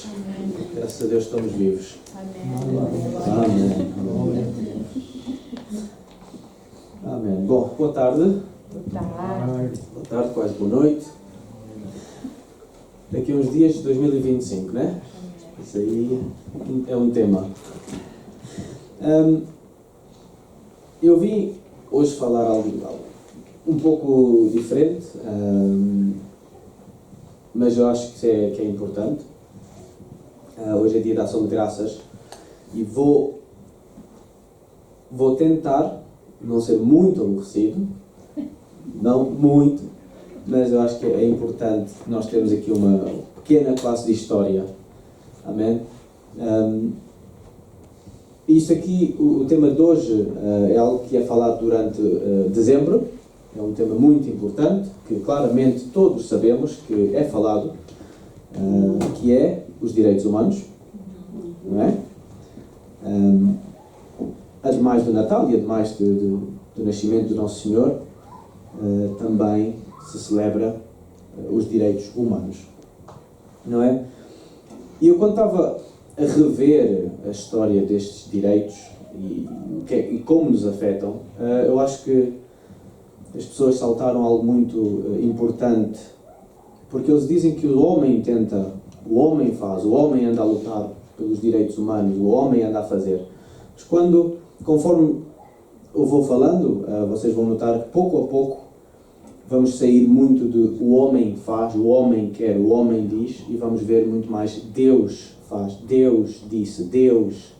vidas. Graças a Deus estamos vivos. Amém. Amém. Bom, boa tarde. Boa tarde, quase boa noite. Daqui a uns dias de 2025, né? Isso aí é um tema. Eu vim hoje falar algo um pouco diferente, mas eu acho que é importante. Hoje é dia da ação de graças e vou tentar não ser muito aborrecido, não muito, mas eu acho que é importante nós termos aqui uma pequena classe de história. Amém? Isto aqui, o tema de hoje é algo que é falado durante dezembro. É um tema muito importante, que claramente todos sabemos que é falado, que é os direitos humanos, não é? Ademais do Natal e ademais do nascimento do Nosso Senhor, também se celebra os direitos humanos, não é? E eu, quando estava a rever a história destes direitos e como nos afetam, eu acho que as pessoas saltaram algo muito importante, porque eles dizem que o homem tenta, o homem faz, o homem anda a lutar pelos direitos humanos, o homem anda a fazer. Mas conforme eu vou falando, vocês vão notar que pouco a pouco vamos sair muito do o homem faz, o homem quer, o homem diz, e vamos ver muito mais Deus faz, Deus disse, Deus.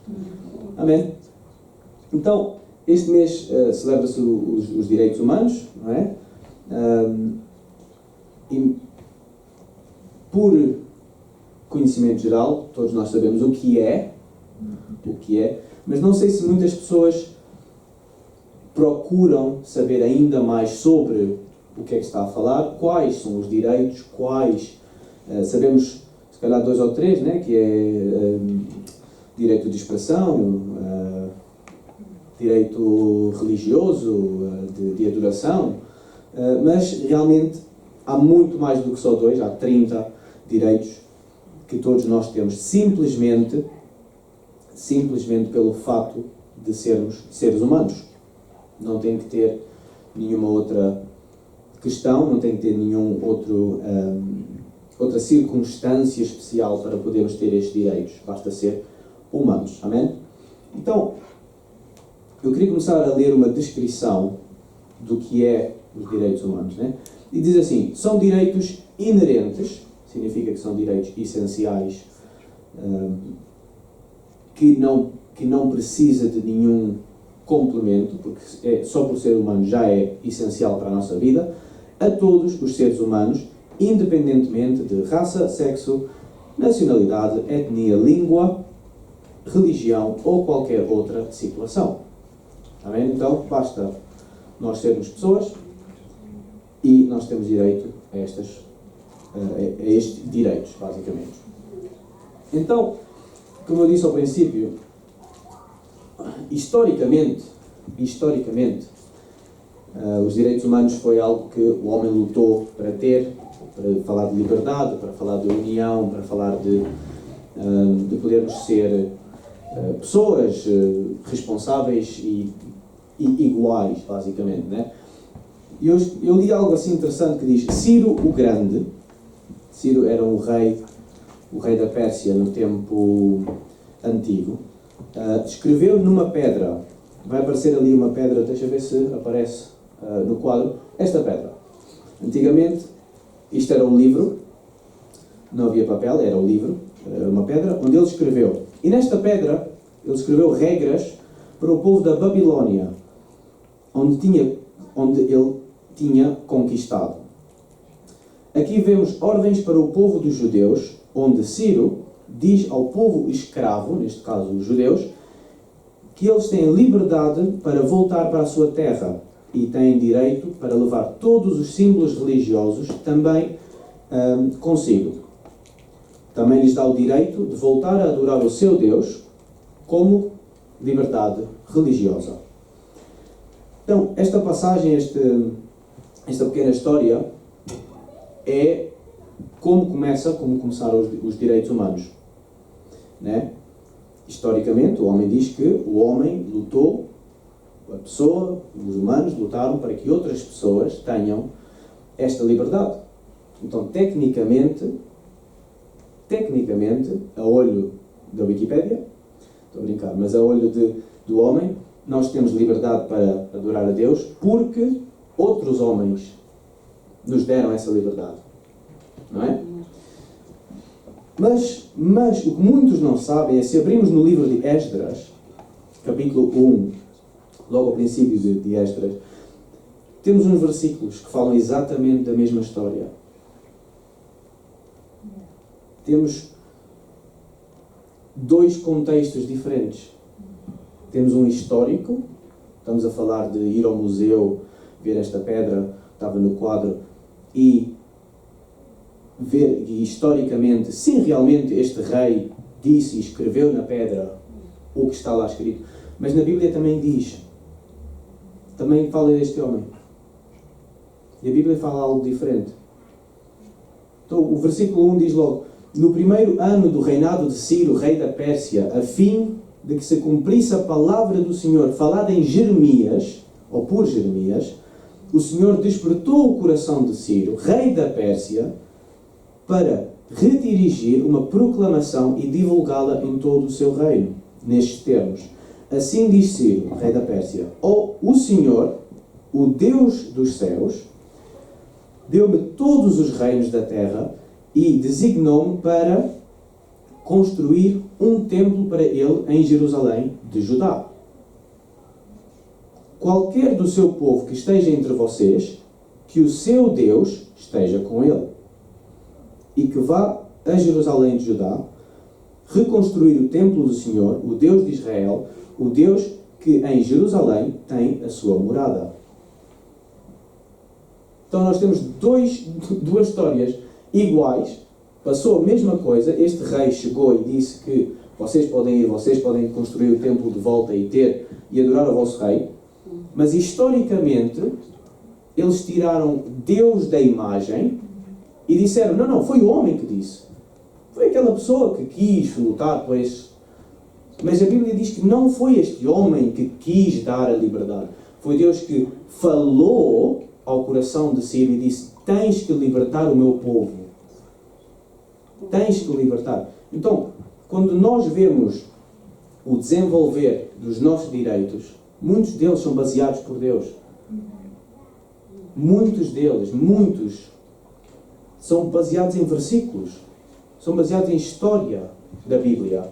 Amém? Então, este mês celebra-se os direitos humanos, não é? E por conhecimento geral, todos nós sabemos o que é, mas não sei se muitas pessoas procuram saber ainda mais sobre o que é que está a falar, quais são os direitos, sabemos se calhar 2 ou 3, né, que é direito de expressão, direito religioso, de adoração, mas realmente há muito mais do que só 2, há 30 direitos que todos nós temos, simplesmente pelo fato de sermos seres humanos. Não tem que ter nenhuma outra questão, não tem que ter outra circunstância especial para podermos ter estes direitos. Basta ser humanos. Amém? Então, eu queria começar a ler uma descrição do que é os direitos humanos, né? E diz assim: são direitos inerentes, significa que são direitos essenciais, que não precisa de nenhum complemento, porque só por ser humano já é essencial para a nossa vida, a todos os seres humanos, independentemente de raça, sexo, nacionalidade, etnia, língua, religião ou qualquer outra situação. Amém? Então, basta nós sermos pessoas e nós temos direito a estes direitos, basicamente. Então, como eu disse ao princípio, historicamente, os direitos humanos foi algo que o homem lutou para ter, para falar de liberdade, para falar de união, para falar de podermos ser pessoas responsáveis e iguais, basicamente, né? E eu li algo assim interessante que diz: Ciro o Grande, Ciro era o rei da Pérsia no tempo antigo, escreveu numa pedra, vai aparecer ali uma pedra, deixa eu ver se aparece no quadro, esta pedra. Antigamente, isto era um livro, não havia papel, era um livro, era uma pedra, onde ele escreveu. E nesta pedra, ele escreveu regras para o povo da Babilónia, onde ele tinha conquistado. Aqui vemos ordens para o povo dos judeus, onde Ciro diz ao povo escravo, neste caso os judeus, que eles têm liberdade para voltar para a sua terra e têm direito para levar todos os símbolos religiosos também consigo. Também lhes dá o direito de voltar a adorar o seu Deus como liberdade religiosa. Então, esta passagem, esta pequena história, é como começaram os direitos humanos. né? Historicamente, o homem diz que o homem lutou, a pessoa, os humanos lutaram para que outras pessoas tenham esta liberdade. Então, tecnicamente, a olho da Wikipédia, estou a brincar, mas a olho do homem, nós temos liberdade para adorar a Deus porque outros homens nos deram essa liberdade. Não é? Mas o que muitos não sabem é, se abrimos no livro de Esdras, capítulo 1, logo ao princípio de Esdras, temos uns versículos que falam exatamente da mesma história. Temos dois contextos diferentes. Temos um histórico, estamos a falar de ir ao museu, ver esta pedra, estava no quadro, e ver historicamente, sim, realmente este rei disse e escreveu na pedra o que está lá escrito. Mas na Bíblia também diz, também fala deste homem. E a Bíblia fala algo diferente. Então o versículo 1 diz logo: no primeiro ano do reinado de Ciro, rei da Pérsia, a fim de que se cumprisse a palavra do Senhor falada em Jeremias, ou por Jeremias, o Senhor despertou o coração de Ciro, rei da Pérsia, para redirigir uma proclamação e divulgá-la em todo o seu reino, nestes termos. Assim diz Ciro, rei da Pérsia: o Senhor, o Deus dos céus, deu-me todos os reinos da terra e designou-me para construir um templo para ele em Jerusalém de Judá. Qualquer do seu povo que esteja entre vocês, que o seu Deus esteja com ele, e que vá a Jerusalém de Judá reconstruir o templo do Senhor, o Deus de Israel, o Deus que em Jerusalém tem a sua morada. Então nós temos duas histórias iguais, passou a mesma coisa. Este rei chegou e disse que vocês podem ir, vocês podem construir o templo de volta e adorar o vosso rei, mas historicamente eles tiraram Deus da imagem e disseram: não, foi o homem que disse, foi aquela pessoa que quis lutar por esse. Mas a Bíblia diz que não foi este homem que quis dar a liberdade, foi Deus que falou ao coração de Ciro e disse: tens que libertar o meu povo, tens que libertar. Então, quando nós vemos o desenvolver dos nossos direitos, muitos deles são baseados por Deus. Muitos são baseados em versículos, são baseados em história da Bíblia.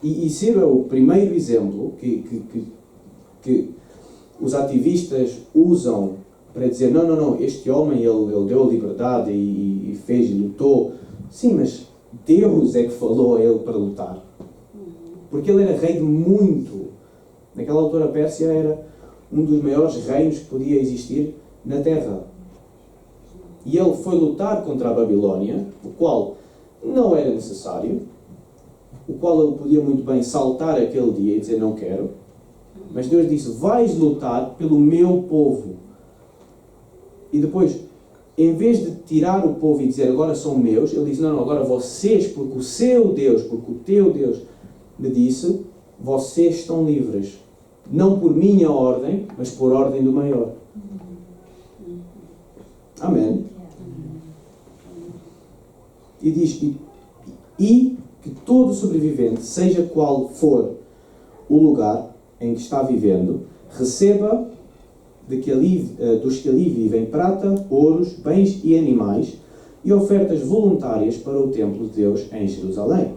E Ciro é o primeiro exemplo que os ativistas usam para dizer: não, este homem ele deu a liberdade e fez e lutou. Sim, mas Deus é que falou a ele para lutar. Porque ele era rei de muito. Naquela altura a Pérsia era um dos maiores reinos que podia existir na terra. E ele foi lutar contra a Babilónia, o qual não era necessário, o qual ele podia muito bem saltar aquele dia e dizer: não quero. Mas Deus disse: vais lutar pelo meu povo. E depois, em vez de tirar o povo e dizer: agora são meus, ele disse: não, agora vocês, porque o seu Deus, porque o teu Deus me disse, vocês estão livres. Não por minha ordem, mas por ordem do maior. Amém. E diz: e que todo sobrevivente, seja qual for o lugar em que está vivendo, receba dos que ali vivem prata, ouros, bens e animais e ofertas voluntárias para o templo de Deus em Jerusalém.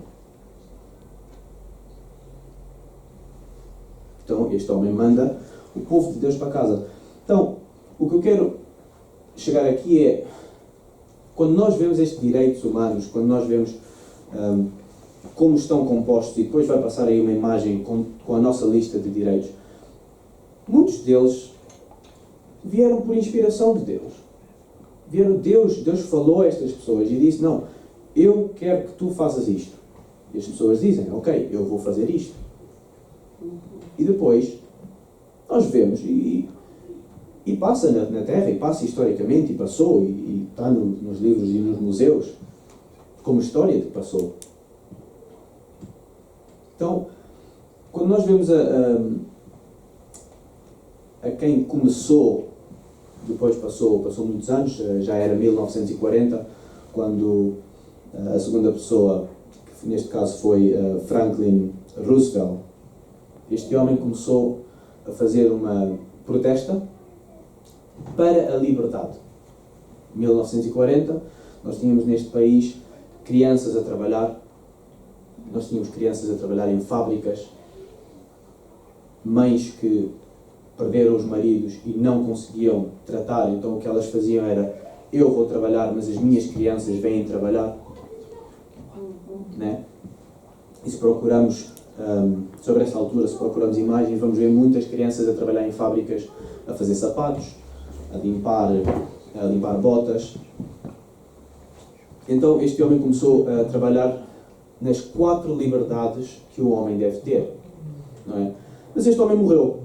Então este homem manda o povo de Deus para casa. Então, o que eu quero chegar aqui é, quando nós vemos estes direitos humanos, quando nós vemos como estão compostos, e depois vai passar aí uma imagem com a nossa lista de direitos, muitos deles vieram por inspiração de Deus. Deus falou a estas pessoas e disse: não, eu quero que tu faças isto. E as pessoas dizem: ok, eu vou fazer isto. E depois nós vemos e passa na Terra, e passa historicamente, e passou, e está nos livros e nos museus como história que passou. Então, quando nós vemos a quem começou, depois passou muitos anos, já era 1940, quando a segunda pessoa, que neste caso foi Franklin Roosevelt, este homem começou a fazer uma protesta para a liberdade. Em 1940, nós tínhamos neste país crianças a trabalhar, nós tínhamos crianças a trabalhar em fábricas, mães que perderam os maridos e não conseguiam tratar, então o que elas faziam era: eu vou trabalhar, mas as minhas crianças vêm trabalhar. Né? E se procuramos, sobre essa altura, se procuramos imagens, vamos ver muitas crianças a trabalhar em fábricas, a fazer sapatos, a limpar botas. Então este homem começou a trabalhar nas 4 liberdades que o homem deve ter. Não é? Mas este homem morreu.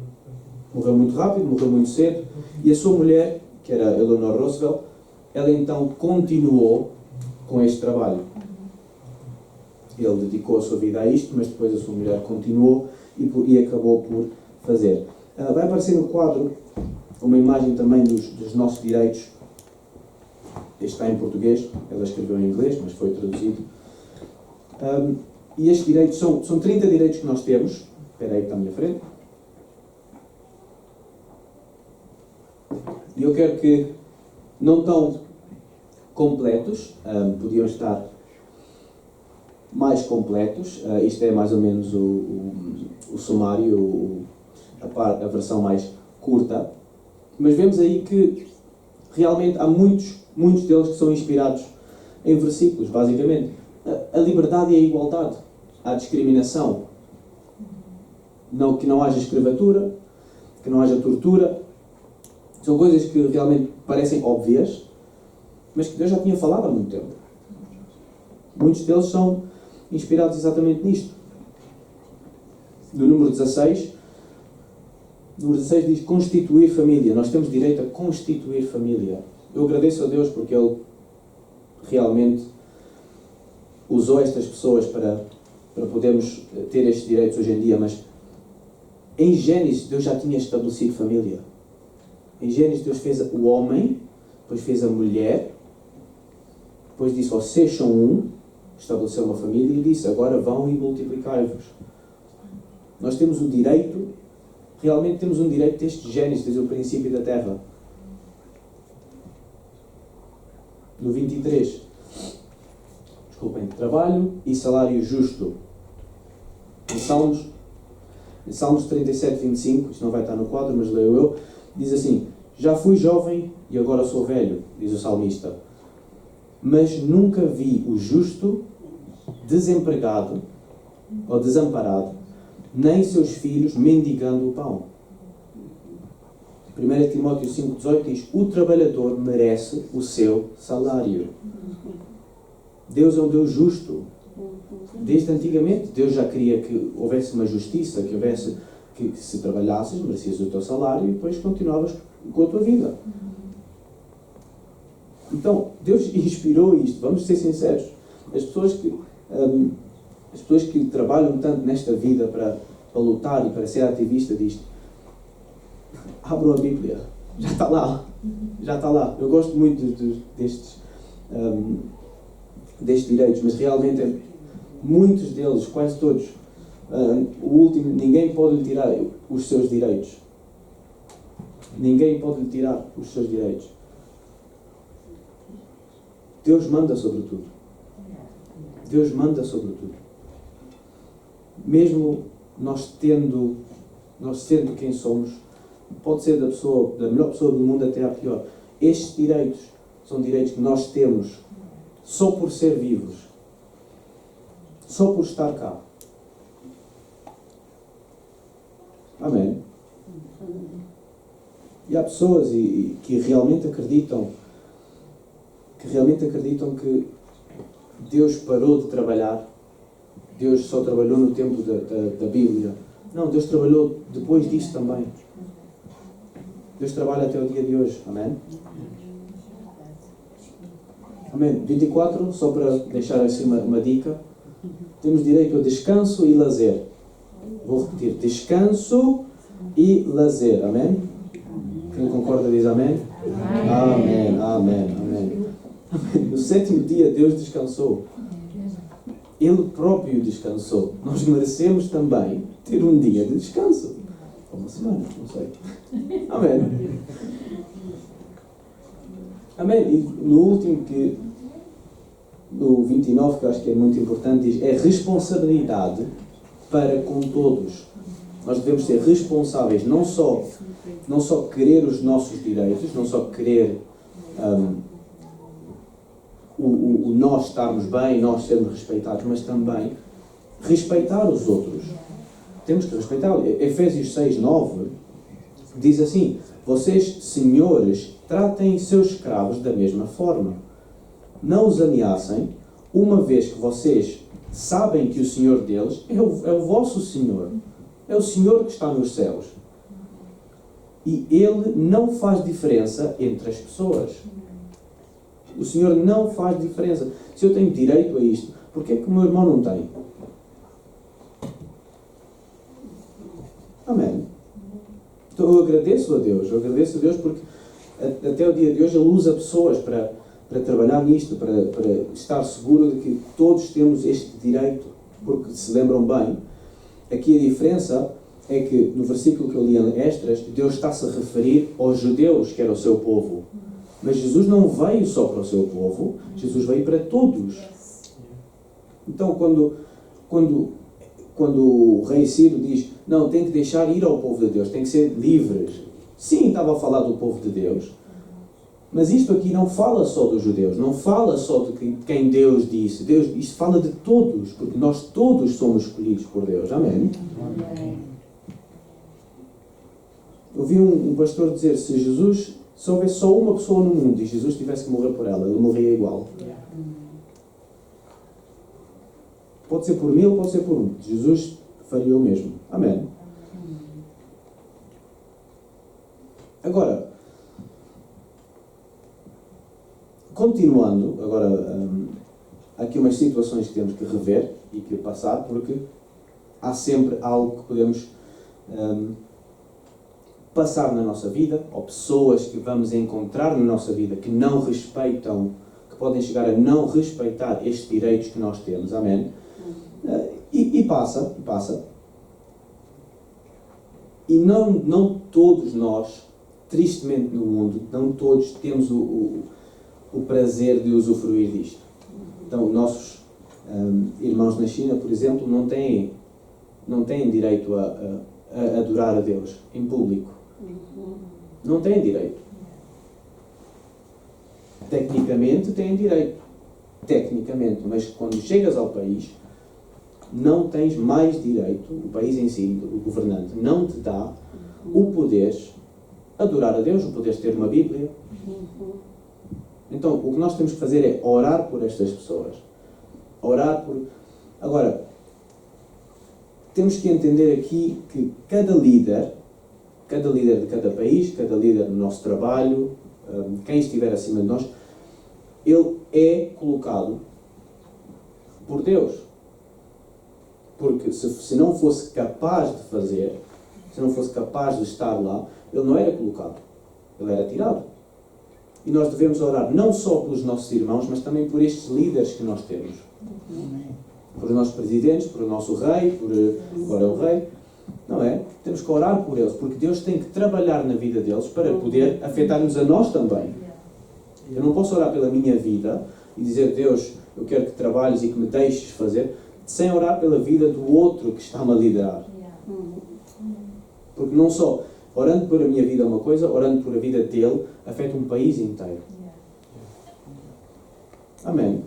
Morreu muito rápido, morreu muito cedo, e a sua mulher, que era Eleanor Roosevelt, ela então continuou com este trabalho. Ele dedicou a sua vida a isto, mas depois a sua mulher continuou e acabou por fazer. Vai aparecer no quadro uma imagem também dos nossos direitos. Este está em português, ela escreveu em inglês, mas foi traduzido. E estes direitos são 30 direitos que nós temos. Espera aí que está à minha frente. E eu quero que, não tão completos, podiam estar mais completos. Isto é mais ou menos o sumário, a versão mais curta. Mas vemos aí que realmente há muitos deles que são inspirados em versículos, basicamente. A liberdade e a igualdade. A discriminação. Que não haja escravatura, que não haja tortura. São coisas que realmente parecem óbvias, mas que Deus já tinha falado há muito tempo. Muitos deles são inspirados exatamente nisto. No número 16 diz constituir família. Nós temos direito a constituir família. Eu agradeço a Deus porque Ele realmente usou estas pessoas para podermos ter estes direitos hoje em dia, mas em Gênesis Deus já tinha estabelecido família. Em Gênesis Deus fez o homem, depois fez a mulher, depois disse: vocês são um, estabeleceu uma família e disse: agora vão e multiplicai-vos. Nós temos o direito, realmente temos um direito desde Gênesis, desde o princípio da Terra. No 23, desculpem, trabalho e salário justo. Em Salmos 37, 25, isto não vai estar no quadro, mas leio eu, diz assim: já fui jovem e agora sou velho, diz o salmista, mas nunca vi o justo desempregado ou desamparado, nem seus filhos mendigando o pão. 1 Timóteo 5,18 diz: o trabalhador merece o seu salário. Deus é um Deus justo. Desde antigamente, Deus já queria que houvesse uma justiça, que se trabalhasses, merecias o teu salário e depois continuavas com a tua vida. Então, Deus inspirou isto, vamos ser sinceros. As pessoas que trabalham tanto nesta vida para lutar e para ser ativista disto, abram a Bíblia, já está lá. Eu gosto muito destes direitos, mas realmente muitos deles, quase todos, o último, ninguém pode lhe tirar os seus direitos. Ninguém pode lhe tirar os seus direitos. Deus manda sobre tudo. Deus manda sobre tudo. Mesmo nós sendo quem somos, pode ser da melhor pessoa do mundo até à pior. Estes direitos são direitos que nós temos só por ser vivos. Só por estar cá. Amém. E há pessoas que realmente acreditam que Deus parou de trabalhar. Deus só trabalhou no tempo da Bíblia. Não, Deus trabalhou depois disso também. Deus trabalha até o dia de hoje. Amém? Amém. 24, só para deixar assim uma dica. Temos direito a descanso e lazer. Vou repetir, descanso e lazer. Amém? Quem concorda diz amém? Amém, amém, amém. No sétimo dia Deus descansou. Ele próprio descansou. Nós merecemos também ter um dia de descanso. Ou uma semana, não sei. Amém. Amém. E no último, no 29, que eu acho que é muito importante, diz, é responsabilidade para com todos. Nós devemos ser responsáveis, não só querer os nossos direitos, não só querer nós estarmos bem, nós sermos respeitados, mas também respeitar os outros. Temos que respeitar. Efésios 6, 9 diz assim: vocês, senhores, tratem seus escravos da mesma forma. Não os ameacem, uma vez que vocês sabem que o Senhor deles é o vosso Senhor. É o Senhor que está nos céus. E Ele não faz diferença entre as pessoas. O Senhor não faz diferença. Se eu tenho direito a isto, por que é que o meu irmão não tem? Amém. Então eu agradeço a Deus porque até o dia de hoje Ele usa pessoas para trabalhar nisto, para estar seguro de que todos temos este direito. Porque, se lembram bem, aqui a diferença é que no versículo que eu li em Esdras, Deus está-se a referir aos judeus, que era o seu povo. Mas Jesus não veio só para o seu povo, Jesus veio para todos. Então, quando o rei Ciro diz, não, tem que deixar ir ao povo de Deus, tem que ser livres. Sim, estava a falar do povo de Deus, mas isto aqui não fala só dos judeus, não fala só de quem Deus disse. Isto fala de todos, porque nós todos somos escolhidos por Deus. Amém? Amém. Ouvi um pastor dizer, se houvesse só uma pessoa no mundo e Jesus tivesse que morrer por ela, ele morria igual. Pode ser por 1000, pode ser por 1. Jesus faria o mesmo. Amém. Agora, continuando, há aqui umas situações que temos que rever e que passar, porque há sempre algo que podemos passar na nossa vida, ou pessoas que vamos encontrar na nossa vida que não respeitam, que podem chegar a não respeitar estes direitos que nós temos. Amém? E passa. E não todos nós, tristemente no mundo, não todos temos o prazer de usufruir disto. Então, nossos irmãos na China, por exemplo, não têm direito a adorar a Deus em público. Não têm direito. Tecnicamente têm direito. Mas quando chegas ao país, não tens mais direito, o país em si, o governante, não te dá o poderes adorar a Deus, o poderes ter uma Bíblia. Então, o que nós temos que fazer é orar por estas pessoas. Agora, temos que entender aqui que cada líder de cada país, cada líder no nosso trabalho, quem estiver acima de nós, ele é colocado por Deus. Porque se não fosse capaz de fazer, se não fosse capaz de estar lá, ele não era colocado, ele era tirado. E nós devemos orar não só pelos nossos irmãos, mas também por estes líderes que nós temos. Por os nossos presidentes, por o nosso rei, agora é o rei. Não é? Temos que orar por eles, porque Deus tem que trabalhar na vida deles para poder afetar-nos a nós também. Eu não posso orar pela minha vida e dizer, Deus, eu quero que trabalhes e que me deixes fazer, sem orar pela vida do outro que está-me a liderar. Porque não só orando por a minha vida é uma coisa, orando por a vida dele, afeta um país inteiro. Amém.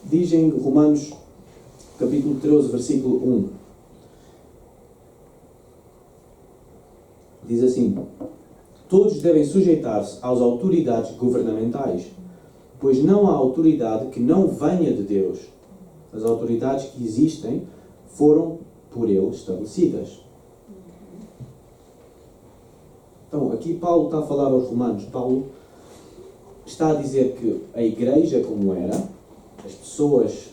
Diz em Romanos, capítulo 13, versículo 1. Diz assim, todos devem sujeitar-se às autoridades governamentais, pois não há autoridade que não venha de Deus. As autoridades que existem foram por Ele estabelecidas. Então, aqui Paulo está a falar aos romanos. Paulo está a dizer que a igreja como era, as pessoas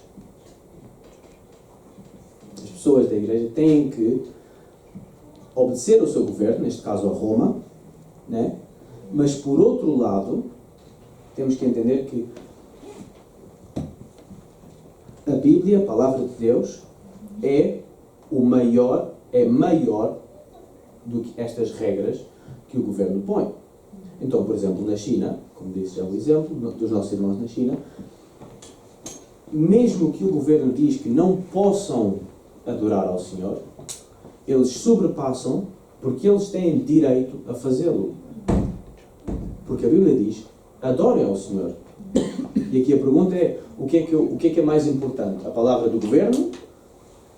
pessoas da igreja têm que obedecer ao seu governo, neste caso a Roma, né? Mas por outro lado, temos que entender que a Bíblia, a palavra de Deus, é maior do que estas regras que o governo põe. Então, por exemplo, na China, como disse já o exemplo dos nossos irmãos na China, mesmo que o governo diz que não possam adorar ao Senhor, eles sobrepassam porque eles têm direito a fazê-lo. Porque a Bíblia diz, adorem ao Senhor. E aqui a pergunta é, o que é mais importante? A palavra do governo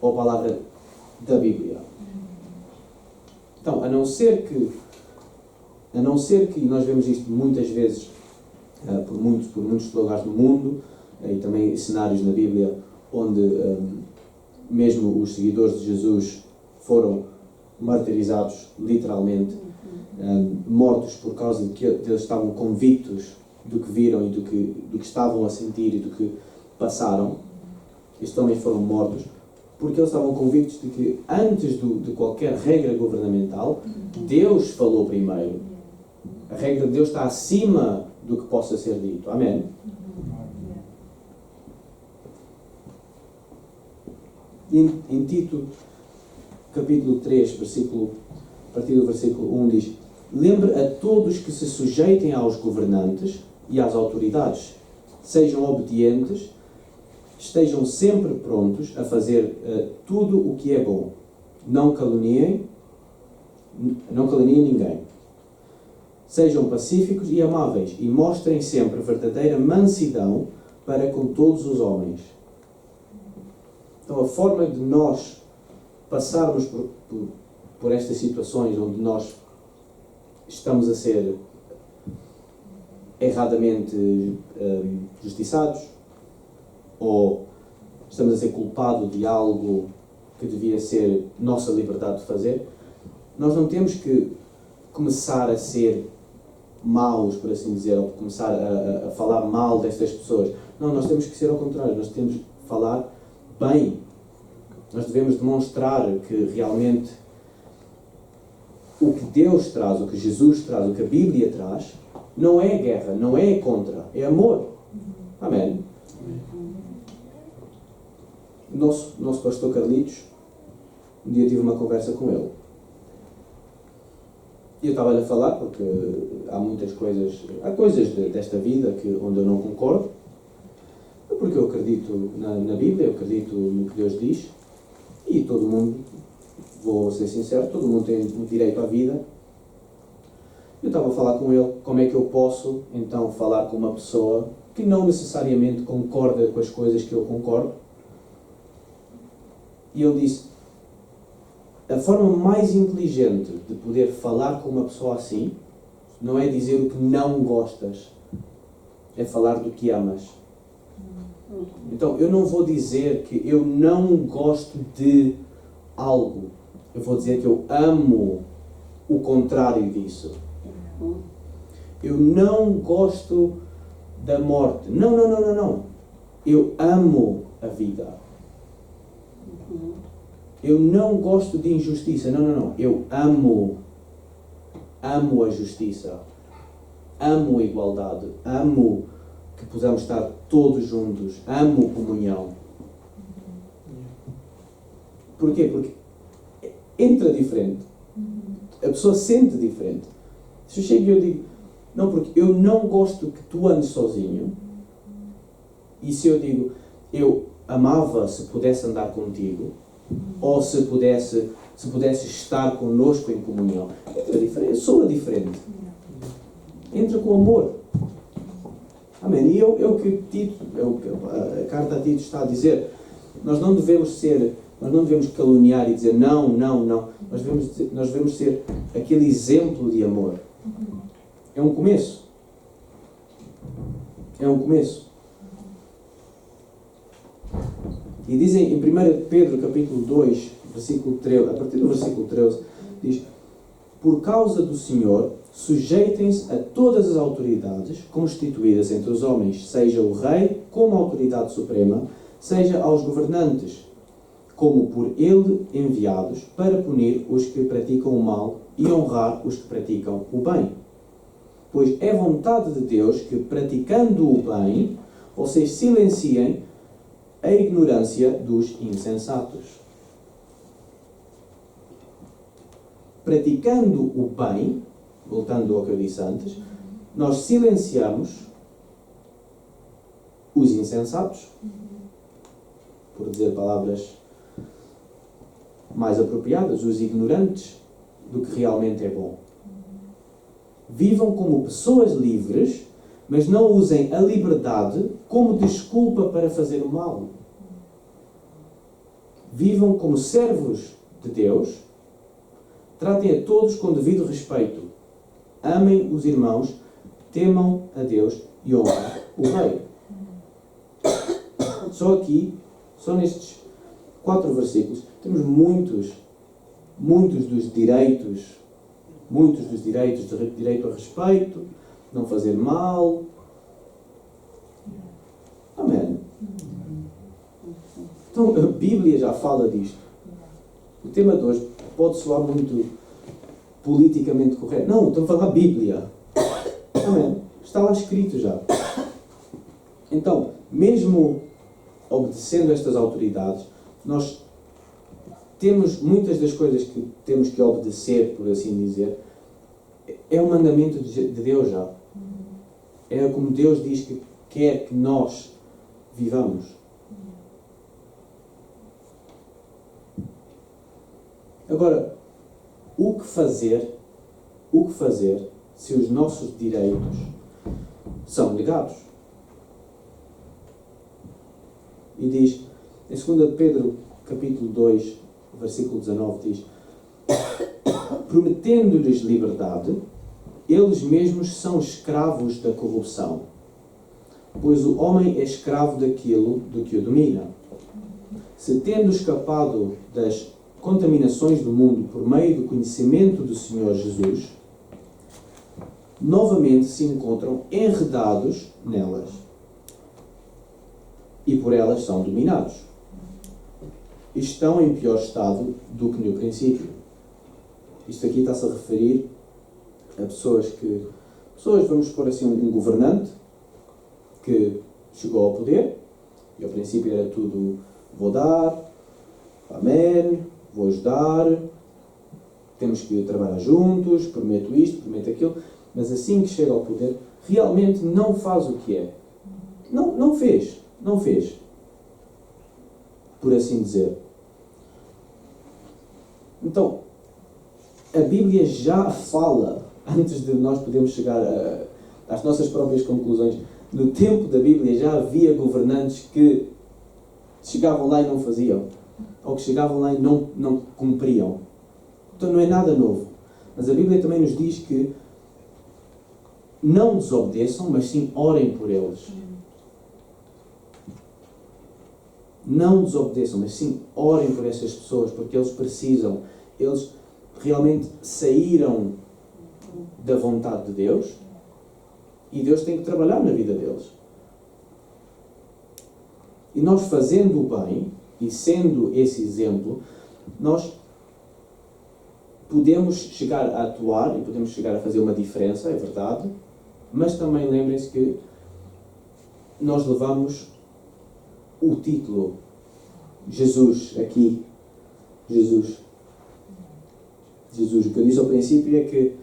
ou a palavra da Bíblia? Então, a não ser que nós vemos isto muitas vezes por muitos lugares do mundo, e também cenários na Bíblia onde mesmo os seguidores de Jesus foram martirizados, literalmente, mortos por causa de que eles estavam convictos do que viram e do que estavam a sentir e do que passaram. Eles também foram mortos porque eles estavam convictos de que antes de qualquer regra governamental, Deus falou primeiro. A regra de Deus está acima do que possa ser dito. Amém? Em Tito, capítulo 3, a partir do versículo 1, diz: lembre a todos que se sujeitem aos governantes e às autoridades, sejam obedientes, estejam sempre prontos a fazer tudo o que é bom. Não caluniem ninguém. Sejam pacíficos e amáveis e mostrem sempre verdadeira mansidão para com todos os homens. Então, a forma de nós passarmos por estas situações onde nós estamos a ser erradamente justiçados ou estamos a ser culpados de algo que devia ser nossa liberdade de fazer, nós não temos que começar a ser maus, por assim dizer, ou começar a falar mal destas pessoas. Não, nós temos que ser ao contrário, nós temos que falar bem. Nós devemos demonstrar que realmente o que Deus traz, o que Jesus traz, o que a Bíblia traz, não é guerra, não é contra, é amor. Amém? O nosso pastor Carlitos, um dia tive uma conversa com ele. E eu estava-lhe a falar, porque há coisas desta vida onde eu não concordo, porque eu acredito na Bíblia, eu acredito no que Deus diz, e todo mundo, vou ser sincero, todo mundo tem o direito à vida. Eu estava a falar com ele, como é que eu posso, então, falar com uma pessoa que não necessariamente concorda com as coisas que eu concordo? E ele disse, a forma mais inteligente de poder falar com uma pessoa assim, não é dizer o que não gostas, é falar do que amas. Então, eu não vou dizer que eu não gosto de algo. Eu vou dizer que eu amo o contrário disso. Eu não gosto da morte. Não. Eu amo a vida. Eu não gosto de injustiça. Não. Eu amo a justiça. Amo a igualdade. Amo que possamos estar todos juntos. Amo comunhão. Porquê? Porque entra diferente. A pessoa sente diferente. Se eu chego e eu digo, não, porque eu não gosto que tu andes sozinho. E se eu digo, eu amava se pudesse andar contigo, ou se pudesse estar connosco em comunhão. Entra diferente, soa diferente. Entra com amor. Amém. E a carta a Tito está a dizer, nós não devemos caluniar e dizer não. Nós devemos ser aquele exemplo de amor. É um começo. E dizem em 1 Pedro capítulo 2, versículo 13, a partir do versículo 13, diz: por causa do Senhor, sujeitem-se a todas as autoridades constituídas entre os homens, seja o rei como autoridade suprema, seja aos governantes, como por ele enviados para punir os que praticam o mal e honrar os que praticam o bem. Pois é vontade de Deus que, praticando o bem, vocês silenciem a ignorância dos insensatos. Praticando o bem, voltando ao que eu disse antes, nós silenciamos os insensatos, por dizer palavras mais apropriadas, os ignorantes do que realmente é bom. Vivam como pessoas livres, mas não usem a liberdade como desculpa para fazer o mal. Vivam como servos de Deus, tratem a todos com devido respeito, amem os irmãos, temam a Deus e honrem o Rei. Só aqui, só nestes 4 versículos, temos muitos dos direitos, direito a respeito, não fazer mal. Amém. Então, a Bíblia já fala disto. O tema de hoje pode soar muito politicamente correto. Não, estou a falar Bíblia. Amém. Está lá escrito já. Então, mesmo obedecendo estas autoridades, nós temos muitas das coisas que temos que obedecer, por assim dizer, é um mandamento de Deus já. É como Deus diz que quer que nós vivamos. Agora, o que fazer se os nossos direitos são negados? E diz, em 2 Pedro, capítulo 2, versículo 19, diz: prometendo-lhes liberdade, eles mesmos são escravos da corrupção, pois o homem é escravo daquilo do que o domina. Se tendo escapado das contaminações do mundo por meio do conhecimento do Senhor Jesus, novamente se encontram enredados nelas e por elas são dominados. Estão em pior estado do que no princípio. Isto aqui está-se a referir a pessoas, vamos pôr assim, um governante que chegou ao poder e ao princípio era tudo: vou dar, amém, vou ajudar, temos que trabalhar juntos, prometo isto, prometo aquilo, mas assim que chega ao poder, realmente não faz o que é. Não fez, por assim dizer. Então, a Bíblia já fala, antes de nós podermos chegar às nossas próprias conclusões, no tempo da Bíblia já havia governantes que chegavam lá e não faziam, ou que chegavam lá e não cumpriam. Então não é nada novo. Mas a Bíblia também nos diz que não desobedeçam, mas sim orem por eles. Não desobedeçam, mas sim orem por essas pessoas, porque eles precisam. Eles realmente saíram da vontade de Deus e Deus tem que trabalhar na vida deles. E nós, fazendo o bem e sendo esse exemplo, nós podemos chegar a atuar e podemos chegar a fazer uma diferença, é verdade, mas também lembrem-se que nós levamos o título Jesus aqui. Jesus. O que eu disse ao princípio é que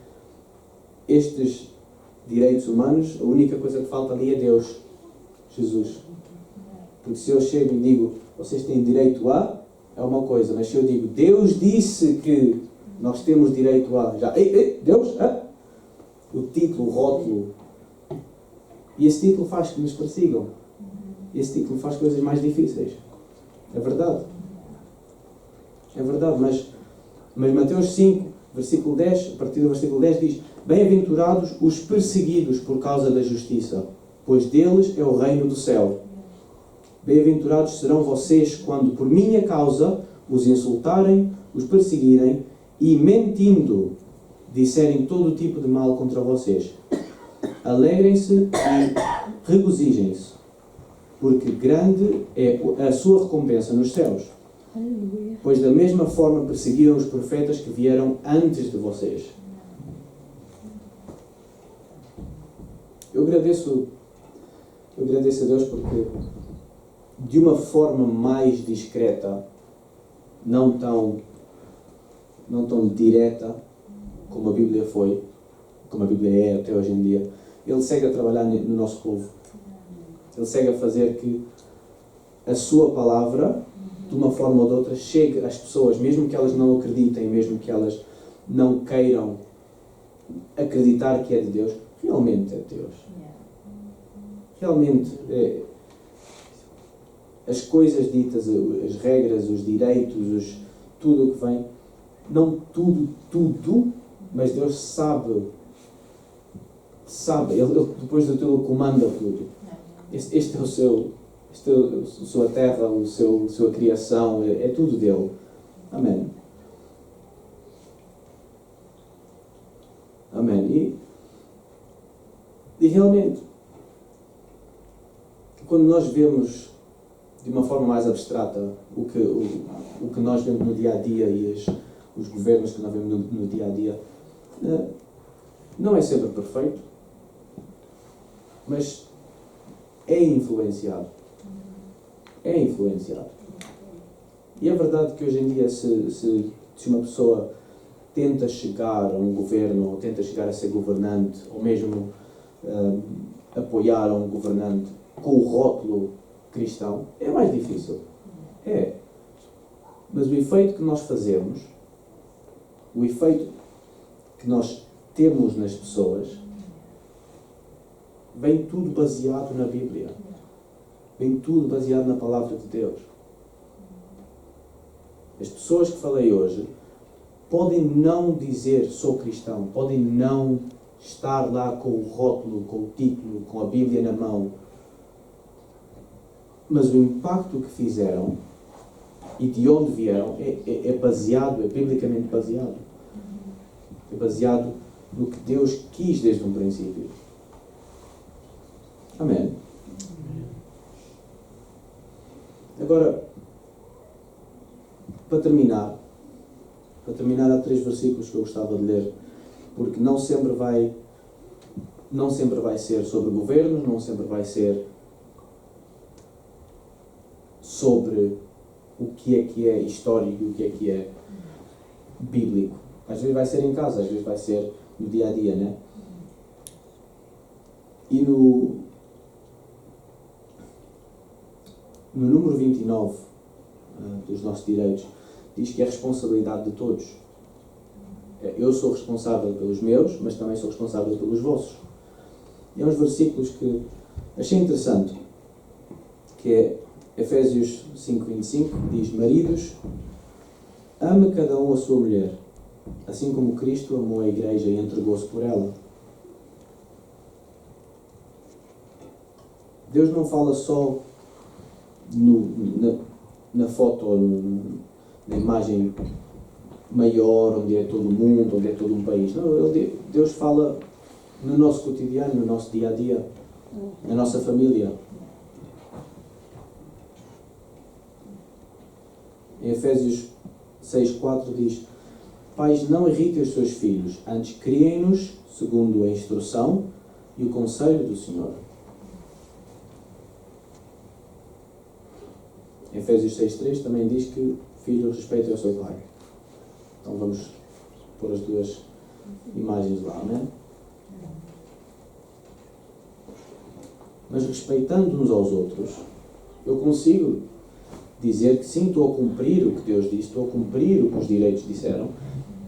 estes direitos humanos, a única coisa que falta ali é Deus. Jesus. Porque se eu chego e digo, vocês têm direito a, é uma coisa, mas se eu digo, Deus disse que nós temos direito a, já, Deus, o título, o rótulo, e esse título faz que nos persigam. Esse título faz coisas mais difíceis. É verdade. É verdade, mas Mateus 5, versículo 10, a partir do versículo 10 diz: bem-aventurados os perseguidos por causa da justiça, pois deles é o reino do céu. Bem-aventurados serão vocês quando por minha causa os insultarem, os perseguirem e, mentindo, disserem todo tipo de mal contra vocês. Alegrem-se e regozijem-se, porque grande é a sua recompensa nos céus, Pois da mesma forma perseguiram os profetas que vieram antes de vocês. Eu agradeço a Deus porque, de uma forma mais discreta, não tão direta como a Bíblia foi, como a Bíblia é até hoje em dia, Ele segue a trabalhar no nosso povo. Ele segue a fazer que a sua palavra, de uma forma ou de outra, chegue às pessoas, mesmo que elas não acreditem, mesmo que elas não queiram acreditar que é de Deus, realmente é de Deus. Realmente, as coisas ditas, as regras, os direitos, tudo o que vem, não tudo, mas Deus sabe, Ele depois de tudo comanda tudo. Este é a sua terra, sua criação, é tudo dele. Amém. Amém. E realmente, quando nós vemos de uma forma mais abstrata o que nós vemos no dia a dia e os governos que nós vemos no dia a dia, não é sempre perfeito, mas é influenciado. É influenciado. E é verdade que hoje em dia, se uma pessoa tenta chegar a um governo, ou tenta chegar a ser governante, ou mesmo apoiar um governante com o rótulo cristão, é mais difícil. É. Mas o efeito que nós fazemos, o efeito que nós temos nas pessoas, vem tudo baseado na Bíblia. Vem tudo baseado na Palavra de Deus. As pessoas que falei hoje podem não dizer sou cristão, podem não estar lá com o rótulo, com o título, com a Bíblia na mão, mas o impacto que fizeram e de onde vieram é baseado, é biblicamente baseado. É baseado no que Deus quis desde um princípio. Amém. Agora, para terminar, há 3 versículos que eu gostava de ler, porque não sempre vai ser sobre governos, não sempre vai ser sobre o que é histórico e o que é bíblico. Às vezes vai ser em casa, às vezes vai ser no dia a dia, né? E no número 29 dos nossos direitos, diz que é responsabilidade de todos. Eu sou responsável pelos meus, mas também sou responsável pelos vossos. E há uns versículos que achei interessante, que é Efésios 5:25, diz: Maridos, ame cada um a sua mulher, assim como Cristo amou a Igreja e entregou-se por ela. Deus não fala só na foto, na imagem maior, onde é todo o mundo, onde é todo um país. Não, Deus fala no nosso cotidiano, no nosso dia a dia, na nossa família. Em Efésios 6:4 diz: Pais, não irritem os seus filhos, antes criem-nos segundo a instrução e o conselho do Senhor. Em Efésios 6:3 também diz que filhos respeitem o seu pai. Então vamos pôr as 2 imagens lá, não é? Mas respeitando uns aos outros, eu consigo dizer que sim, estou a cumprir o que Deus disse, estou a cumprir o que os direitos disseram,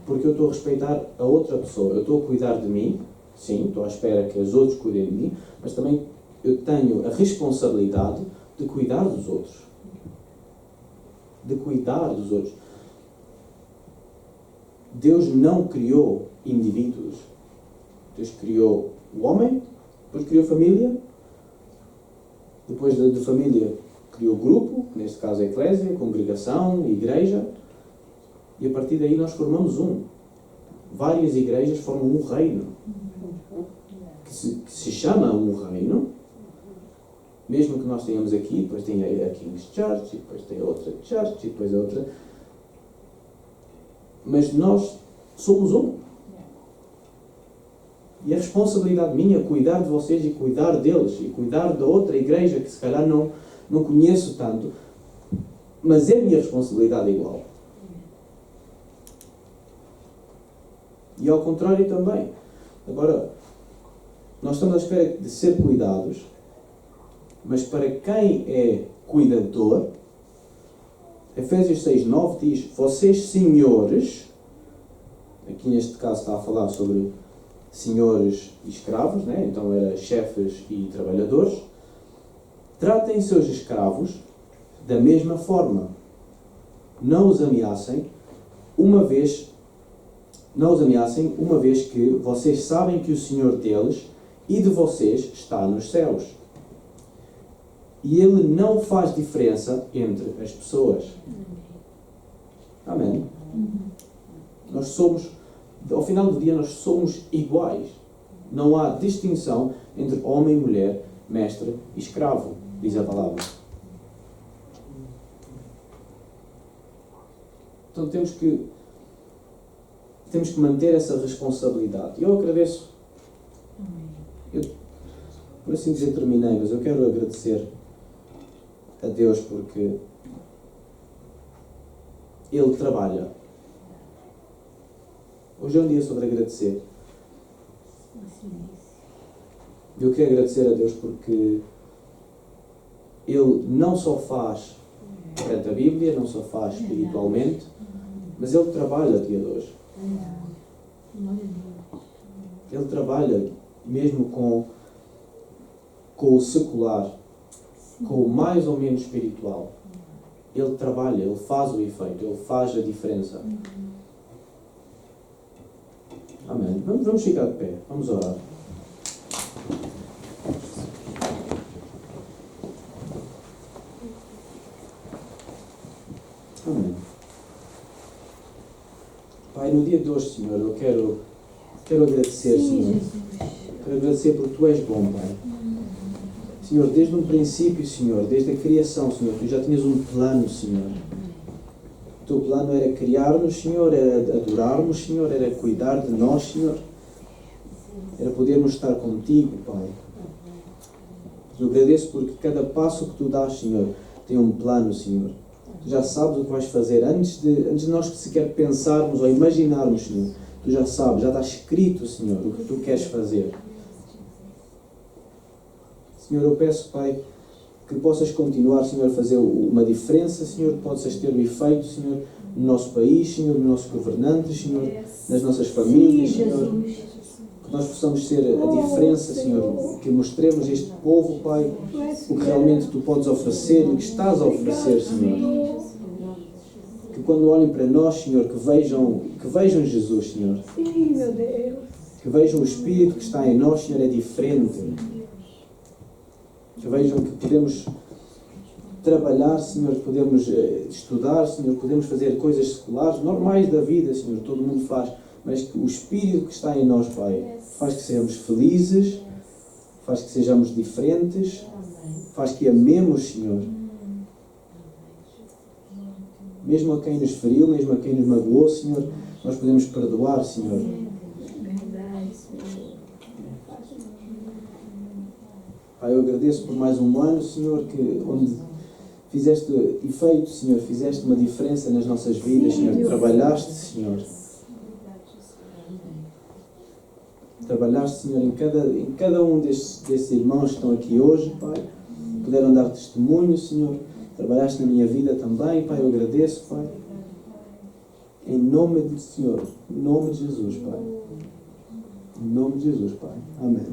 porque eu estou a respeitar a outra pessoa, eu estou a cuidar de mim, sim, estou à espera que os outros cuidem de mim, mas também eu tenho a responsabilidade de cuidar dos outros. De cuidar dos outros. Deus não criou indivíduos. Deus criou o homem, depois criou família, depois de família criou grupo, neste caso a eclésia, congregação, igreja, e a partir daí nós formamos várias igrejas formam um reino, que se chama um reino, Mesmo que nós tenhamos aqui, depois tem a King's Church, e depois tem a outra Church, e depois a outra. Mas nós somos um. E a responsabilidade minha é cuidar de vocês e cuidar deles, e cuidar da outra igreja que se calhar não conheço tanto, mas é a minha responsabilidade igual. E ao contrário também. Agora, nós estamos à espera de ser cuidados, mas para quem é cuidador, Efésios 6:9 diz: vocês senhores, aqui neste caso está a falar sobre senhores e escravos, né? Então era chefes e trabalhadores, tratem seus escravos da mesma forma. Não os ameacem, uma vez que vocês sabem que o Senhor deles e de vocês está nos céus. E Ele não faz diferença entre as pessoas. Amém? Nós somos, ao final do dia, nós somos iguais. Não há distinção entre homem e mulher, mestre e escravo, diz a palavra. Então temos que manter essa responsabilidade. Eu agradeço. Por assim dizer, terminei, mas eu quero agradecer a Deus porque Ele trabalha. Hoje é um dia sobre agradecer. Eu quero agradecer a Deus porque Ele não só faz perante a Bíblia, não só faz espiritualmente, mas Ele trabalha dia de hoje. Ele trabalha mesmo com o secular, com o mais ou menos espiritual. Ele trabalha, Ele faz o efeito, Ele faz a diferença. Amém. Vamos ficar de pé, vamos orar. Amém. Pai, no dia de hoje, Senhor, eu quero agradecer, Senhor. Quero agradecer porque Tu és bom, Pai. Senhor, desde um princípio, Senhor, desde a criação, Senhor, Tu já tinhas um plano, Senhor. O Teu plano era criar-nos, Senhor, era adorarmos, Senhor, era cuidar de nós, Senhor. Era podermos estar contigo, Pai. Eu agradeço porque cada passo que Tu dás, Senhor, tem um plano, Senhor. Tu já sabes o que vais fazer antes de nós sequer pensarmos ou imaginarmos, Senhor. Tu já sabes, já está escrito, Senhor, o que Tu queres fazer. Senhor, eu peço, Pai, que possas continuar, Senhor, a fazer uma diferença, Senhor, que possas ter um efeito, Senhor, no nosso país, Senhor, nos nossos governantes, Senhor, nas nossas famílias, Senhor. Que nós possamos ser a diferença, Senhor, que mostremos a este povo, Pai, o que realmente Tu podes oferecer, o que estás a oferecer, Senhor. Que quando olhem para nós, Senhor, que vejam Jesus, Senhor. Sim, meu Deus. Que vejam o Espírito que está em nós, Senhor, é diferente. Que vejam que podemos trabalhar, Senhor, que podemos estudar, Senhor, podemos fazer coisas seculares, normais da vida, Senhor, todo mundo faz, mas que o Espírito que está em nós, Pai, faz que sejamos felizes, faz que sejamos diferentes, faz que amemos, Senhor. Mesmo a quem nos feriu, mesmo a quem nos magoou, Senhor, nós podemos perdoar, Senhor. Pai, eu agradeço por mais um ano, Senhor, onde fizeste efeito, Senhor, fizeste uma diferença nas nossas vidas, Senhor, trabalhaste, Senhor. Trabalhaste, Senhor, em cada um destes irmãos que estão aqui hoje, Pai, puderam dar testemunho, Senhor, trabalhaste na minha vida também, Pai, eu agradeço, Pai, em nome do Senhor, em nome de Jesus, Pai, em nome de Jesus, Pai, amém.